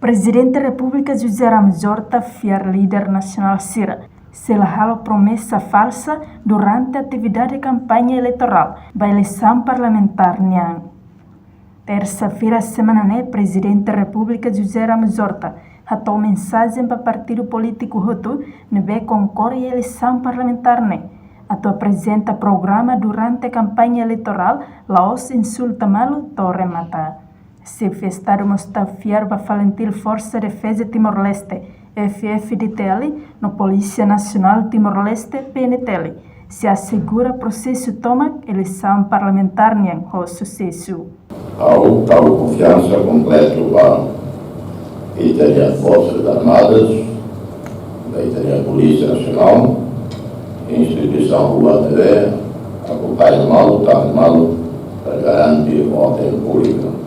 Presidente da República José Ramos Horta fiar líder nacional Cira. Selahalo promessa falsa durante a atividade de campanha eleitoral da eleição parlamentar NIAN. Terça-feira, semana, Presidente da República José Ramos Horta atou mensagem para o partido político Hutu que concorre à eleição parlamentar. Atou apresenta programa durante a campanha eleitoral, Laos insulta malo, torre mata. Se festado mostra fiar para Valentil Força de Defesa Timor-Leste, FFDTL, no Polícia Nacional Timor-Leste, PNTL, se assegura processo toma eleição parlamentar com sucesso. Há tal confiança completa para a Italiana Forças Armadas, da Italiana Polícia Nacional, instituição Rua TV, acompanha mal, está mal, para garantir a ordem pública.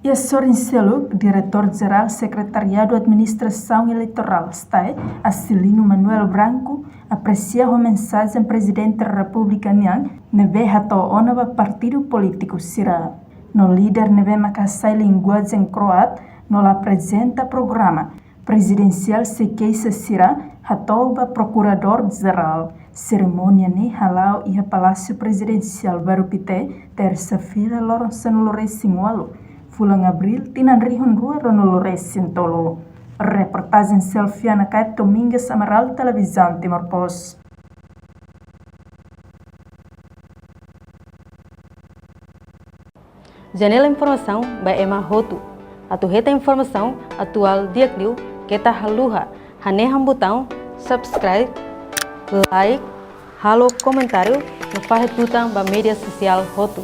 E a Sorin Seluk, diretor-geral Secretariado de Administração Eleitoral, está Acilino Manuel Branco, aprecia a mensagem Presidente da República Nian, nebe hato onava partido político Sira. No líder nebe makassai linguagem croata, no apresenta programa presidencial se queixa Sira, hatoba procurador-geral. Cerimônia ne halau e a Palácio Presidencial Barupité, terça-feira, Lourenço Lourenço Fulang Abril, Tinan Rihon Rua, Ronolores Sintolo. Reportagem selfie na Caio Domingues Amaral, Televisão Timor-Post. Janela Informação by Emma Hotu. Atuheta informação atual diakliu kita haluha. Haneham botão subscribe, like, halo comentário no farretutang ba media social Hotu.